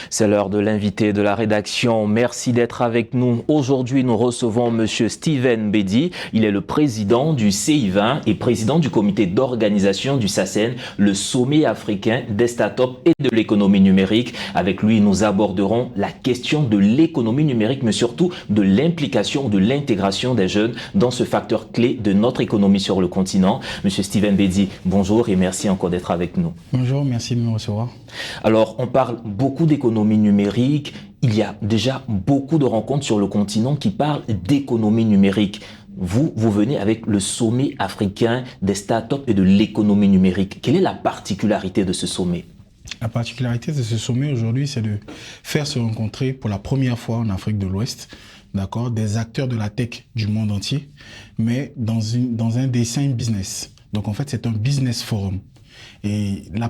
C'est l'heure de l'invité de la rédaction. Merci d'être avec nous. Aujourd'hui, nous recevons Monsieur Steven Mbedi. Il est le président du CI20 et président du comité d'organisation du SACEN, le sommet africain des startups et de l'économie numérique. Avec lui, nous aborderons la question de l'économie numérique, mais surtout de l'implication, de l'intégration des jeunes dans ce facteur clé de notre économie sur le continent. Monsieur Steven Mbedi, bonjour et merci encore d'être avec nous. Bonjour, merci de me recevoir. Alors, on parle beaucoup d'économie numérique. Il y a déjà beaucoup de rencontres sur le continent qui parlent d'économie numérique. Vous venez avec le sommet africain des startups et de l'économie numérique. Quelle est la particularité de ce sommet? La particularité de ce sommet aujourd'hui, c'est de faire se rencontrer pour la première fois en Afrique de l'Ouest, d'accord, des acteurs de la tech du monde entier, mais dans un dessin business. Donc en fait, c'est un business forum. Et la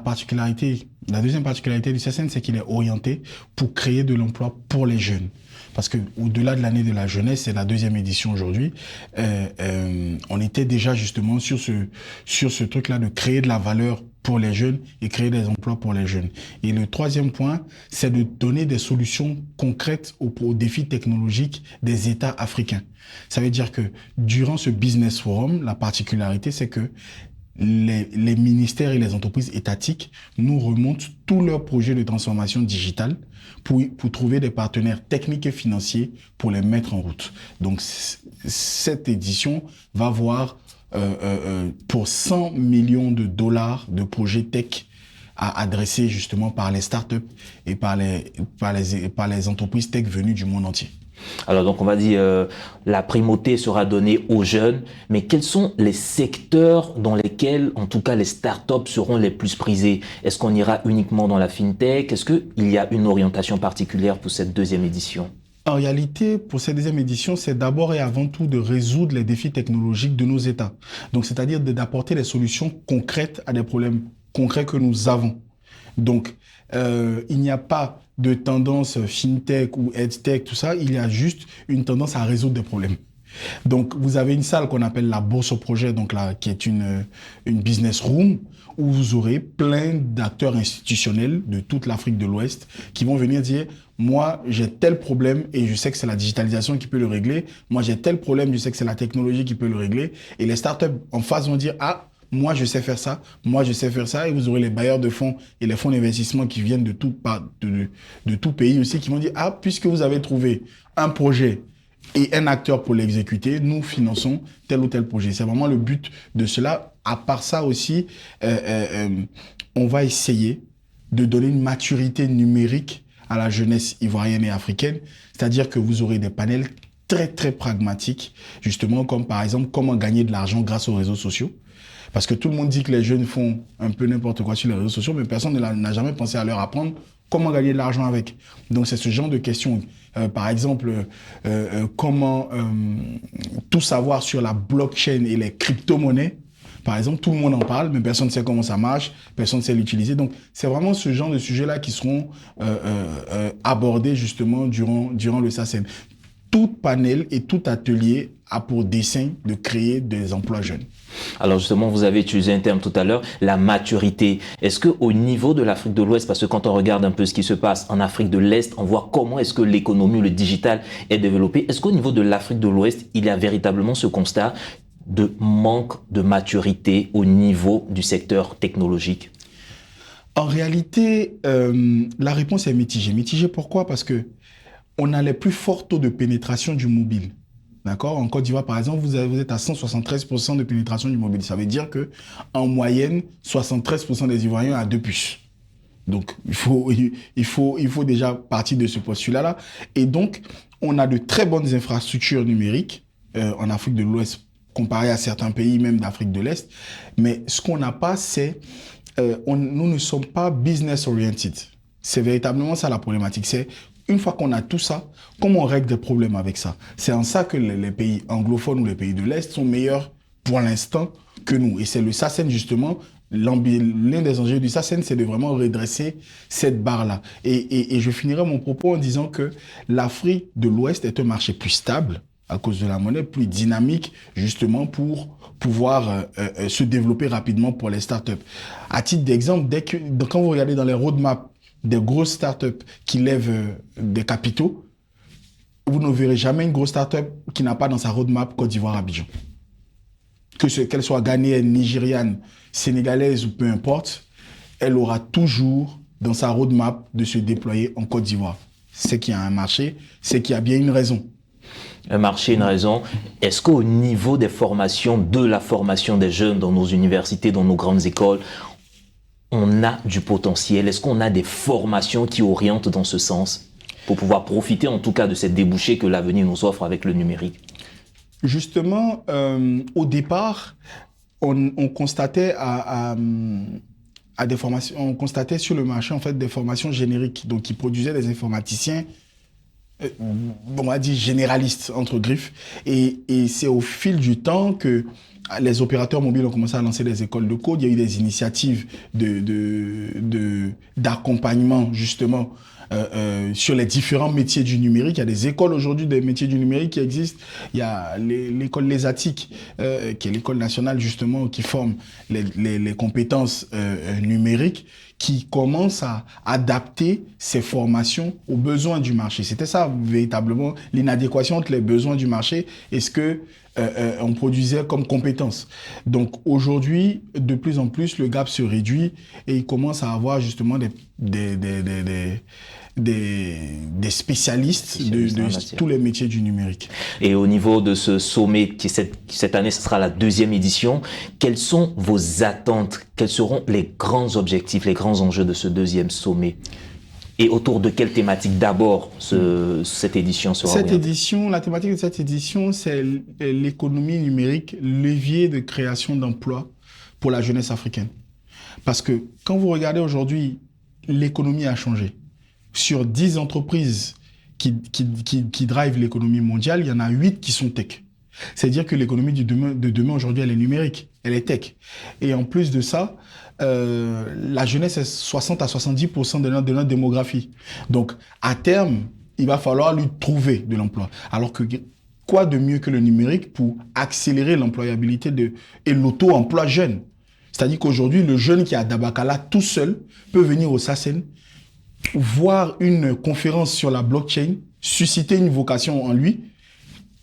deuxième particularité du SACEN, c'est qu'il est orienté pour créer de l'emploi pour les jeunes. Parce que au-delà de l'année de la jeunesse, c'est la deuxième édition aujourd'hui, on était déjà justement sur ce truc-là de créer de la valeur pour les jeunes et créer des emplois pour les jeunes. Et le troisième point, c'est de donner des solutions concrètes aux défis technologiques des États africains. Ça veut dire que durant ce business forum, la particularité, c'est que les ministères et les entreprises étatiques nous remontent tous leurs projets de transformation digitale pour trouver des partenaires techniques et financiers pour les mettre en route. Donc, cette édition va voir pour 100 millions de dollars de projets tech à adresser justement par les startups et par les entreprises tech venues du monde entier. Alors donc on va dire la primauté sera donnée aux jeunes, mais quels sont les secteurs dans lesquels en tout cas les startups seront les plus prisées? Est-ce qu'on ira uniquement dans la fintech? Est-ce qu'il y a une orientation particulière pour cette deuxième édition? En réalité, pour cette deuxième édition, c'est d'abord et avant tout de résoudre les défis technologiques de nos États. Donc c'est-à-dire d'apporter des solutions concrètes à des problèmes concrets que nous avons. Donc il n'y a pas de tendance fintech ou edtech, tout ça, il y a juste une tendance à résoudre des problèmes. Donc, vous avez une salle qu'on appelle la Bourse au Projet, donc là, qui est une business room, où vous aurez plein d'acteurs institutionnels de toute l'Afrique de l'Ouest qui vont venir dire, moi, j'ai tel problème et je sais que c'est la digitalisation qui peut le régler. Moi, j'ai tel problème, je sais que c'est la technologie qui peut le régler. Et les startups en face vont dire, ah, moi, je sais faire ça, moi, je sais faire ça. Et vous aurez les bailleurs de fonds et les fonds d'investissement qui viennent de tout pays aussi qui vont dire, ah, puisque vous avez trouvé un projet et un acteur pour l'exécuter, nous finançons tel ou tel projet. C'est vraiment le but de cela. À part ça aussi, on va essayer de donner une maturité numérique à la jeunesse ivoirienne et africaine. C'est-à-dire que vous aurez des panels très, très pragmatiques, justement, comme par exemple, comment gagner de l'argent grâce aux réseaux sociaux. Parce que tout le monde dit que les jeunes font un peu n'importe quoi sur les réseaux sociaux, mais personne n'a jamais pensé à leur apprendre comment gagner de l'argent avec. Donc, c'est ce genre de questions. Par exemple, comment tout savoir sur la blockchain et les crypto-monnaies. Par exemple, tout le monde en parle, mais personne ne sait comment ça marche, personne ne sait l'utiliser. Donc, c'est vraiment ce genre de sujets-là qui seront abordés justement durant le SACEN. Tout panel et tout atelier a pour dessein de créer des emplois jeunes. Alors justement, vous avez utilisé un terme tout à l'heure, la maturité. Est-ce qu'au niveau de l'Afrique de l'Ouest, parce que quand on regarde un peu ce qui se passe en Afrique de l'Est, on voit comment est-ce que l'économie, le digital est développé. Est-ce qu'au niveau de l'Afrique de l'Ouest, il y a véritablement ce constat de manque de maturité au niveau du secteur technologique? En réalité, la réponse est mitigée. Mitigée pourquoi? Parce que on a les plus forts taux de pénétration du mobile. D'accord? En Côte d'Ivoire, par exemple, vous êtes à 173% de pénétration du mobile. Ça veut dire que, en moyenne, 73% des Ivoiriens ont 2 puces. Donc, il faut déjà partir de ce postulat-là. Et donc, on a de très bonnes infrastructures numériques en Afrique de l'Ouest, comparé à certains pays, même d'Afrique de l'Est. Mais ce qu'on n'a pas, c'est nous ne sommes pas business oriented. C'est véritablement ça la problématique. C'est une fois qu'on a tout ça, comment on règle des problèmes avec ça? C'est en ça que les pays anglophones ou les pays de l'Est sont meilleurs pour l'instant que nous. Et c'est le SACEN justement, l'un des enjeux du SACEN, c'est de vraiment redresser cette barre-là. Et je finirai mon propos en disant que l'Afrique de l'Ouest est un marché plus stable à cause de la monnaie, plus dynamique justement pour pouvoir se développer rapidement pour les startups. À titre d'exemple, quand vous regardez dans les roadmaps des grosses startups qui lèvent des capitaux, vous ne verrez jamais une grosse startup qui n'a pas dans sa roadmap Côte d'Ivoire, Abidjan. Qu'elle soit ghanéenne, nigériane, sénégalaise ou peu importe, elle aura toujours dans sa roadmap de se déployer en Côte d'Ivoire. C'est qu'il y a un marché, c'est qu'il y a bien une raison. Un marché, une raison. Est-ce qu'au niveau des formations, de la formation des jeunes dans nos universités, dans nos grandes écoles, on a du potentiel? Est-ce qu'on a des formations qui orientent dans ce sens pour pouvoir profiter en tout cas de cette débouchée que l'avenir nous offre avec le numérique? Justement, au départ, on constatait à des formations, on constatait sur le marché en fait des formations génériques, donc qui produisaient des informaticiens, on va dire généralistes entre griffes, et c'est au fil du temps que les opérateurs mobiles ont commencé à lancer des écoles de code. Il y a eu des initiatives d'accompagnement justement sur les différents métiers du numérique. Il y a des écoles aujourd'hui des métiers du numérique qui existent. Il y a l'école LESATIC, qui est l'école nationale justement qui forme les compétences numériques, qui commence à adapter ses formations aux besoins du marché. C'était ça véritablement l'inadéquation entre les besoins du marché et ce que on produisait comme compétences. Donc aujourd'hui, de plus en plus, le gap se réduit et il commence à avoir justement des spécialistes de tous les métiers du numérique. Et au niveau de ce sommet, qui cette année, ce sera la 2e édition, quelles sont vos attentes? Quels seront les grands objectifs, les grands enjeux de ce 2e sommet? Et autour de quelle thématique d'abord cette édition sera orientée? La thématique de cette édition, c'est l'économie numérique, levier de création d'emplois pour la jeunesse africaine. Parce que quand vous regardez aujourd'hui, l'économie a changé. Sur 10 entreprises qui drivent l'économie mondiale, il y en a 8 qui sont tech. C'est-à-dire que l'économie de demain aujourd'hui, elle est numérique, elle est tech. Et en plus de ça, la jeunesse est 60 à 70% de notre démographie. Donc, à terme, il va falloir lui trouver de l'emploi. Alors que quoi de mieux que le numérique pour accélérer l'employabilité et l'auto-emploi jeune? C'est-à-dire qu'aujourd'hui, le jeune qui est à Dabakala tout seul peut venir au SACEN, voir une conférence sur la blockchain, susciter une vocation en lui,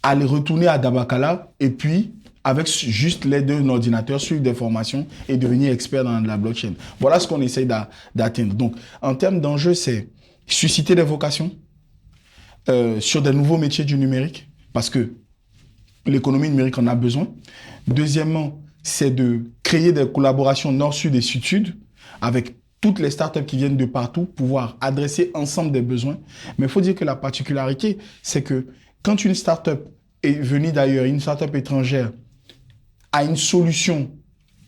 aller retourner à Dabakala et puis avec juste l'aide d'un ordinateur, suivre des formations et devenir expert dans la blockchain. Voilà ce qu'on essaye d'atteindre. Donc, en termes d'enjeux, c'est susciter des vocations sur des nouveaux métiers du numérique, parce que l'économie numérique en a besoin. Deuxièmement, c'est de créer des collaborations nord-sud et sud-sud avec toutes les startups qui viennent de partout, pouvoir adresser ensemble des besoins. Mais il faut dire que la particularité, c'est que quand une startup est venue d'ailleurs, une startup étrangère, a une solution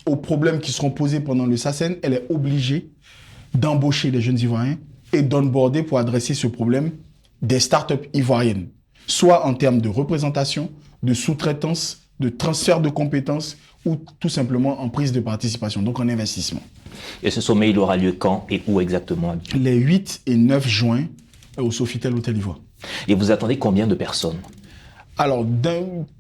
aux problèmes qui seront posés pendant le SACEN, elle est obligée d'embaucher les jeunes Ivoiriens et d'onboarder pour adresser ce problème des startups ivoiriennes, soit en termes de représentation, de sous-traitance, de transfert de compétences ou tout simplement en prise de participation, donc en investissement. Et ce sommet, il aura lieu quand et où exactement? Les 8 et 9 juin au Sofitel Hôtel Ivoire. Et vous attendez combien de personnes? Alors,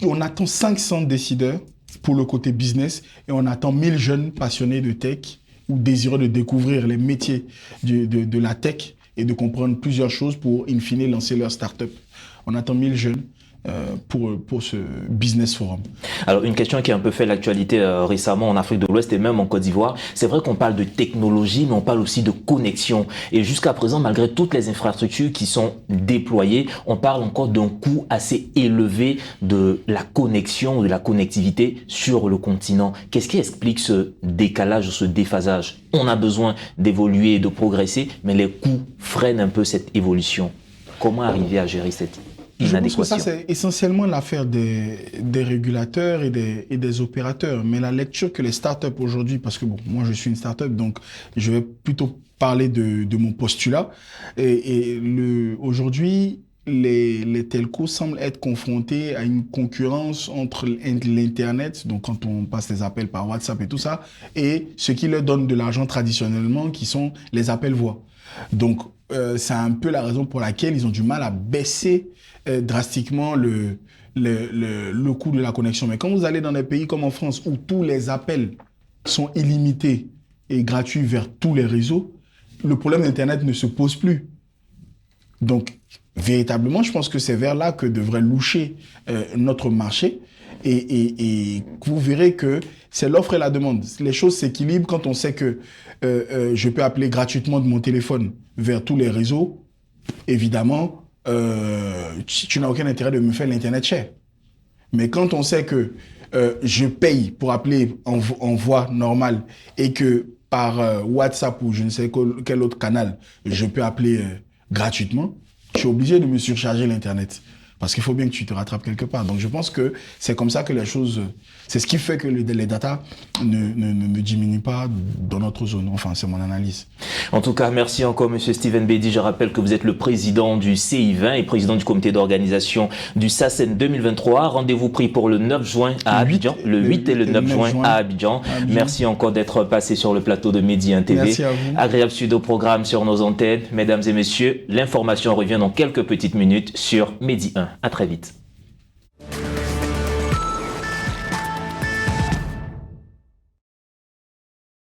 on attend 500 décideurs pour le côté business et on attend 1000 jeunes passionnés de tech ou désireux de découvrir les métiers de la tech et de comprendre plusieurs choses pour, in fine, lancer leur start-up. On attend 1000 jeunes pour ce business forum. Alors, une question qui a un peu fait l'actualité récemment en Afrique de l'Ouest et même en Côte d'Ivoire, c'est vrai qu'on parle de technologie, mais on parle aussi de connexion. Et jusqu'à présent, malgré toutes les infrastructures qui sont déployées, on parle encore d'un coût assez élevé de la connexion, de la connectivité sur le continent. Qu'est-ce qui explique ce décalage ou ce déphasage? On a besoin d'évoluer et de progresser, mais les coûts freinent un peu cette évolution. Comment arriver à gérer cette Je pense que ça, c'est essentiellement l'affaire des régulateurs et des opérateurs. Mais la lecture que les startups aujourd'hui, parce que bon, moi je suis une startup, donc je vais plutôt parler de mon postulat. Aujourd'hui, les telcos semblent être confrontés à une concurrence entre l'Internet, donc quand on passe les appels par WhatsApp et tout ça, et ce qui leur donne de l'argent traditionnellement, qui sont les appels voix. Donc, c'est un peu la raison pour laquelle ils ont du mal à baisser drastiquement le coût de la connexion. Mais quand vous allez dans des pays comme en France, où tous les appels sont illimités et gratuits vers tous les réseaux, le problème d'Internet ne se pose plus. Donc, véritablement, je pense que c'est vers là que devrait loucher notre marché. Et vous verrez que c'est l'offre et la demande. Les choses s'équilibrent quand on sait que je peux appeler gratuitement de mon téléphone vers tous les réseaux. Évidemment, tu n'as aucun intérêt de me faire l'Internet cher. Mais quand on sait que je paye pour appeler en voie normale et que par WhatsApp ou je ne sais quel autre canal, je peux appeler gratuitement, je suis obligé de me surcharger l'Internet. Parce qu'il faut bien que tu te rattrapes quelque part. Donc je pense que c'est comme ça que les choses... C'est ce qui fait que les datas ne diminuent pas dans notre zone. Enfin, c'est mon analyse. En tout cas, merci encore, Monsieur Steven Bedi. Je rappelle que vous êtes le président du CI20 et président du comité d'organisation du SACEN 2023. Rendez-vous pris pour le 9 juin à Abidjan. Le 8 et le 9 juin à Abidjan. Merci encore d'être passé sur le plateau de Medi 1 TV. Merci à vous. Agréable suite au programme sur nos antennes. Mesdames et messieurs, l'information revient dans quelques petites minutes sur Medi 1. À très vite.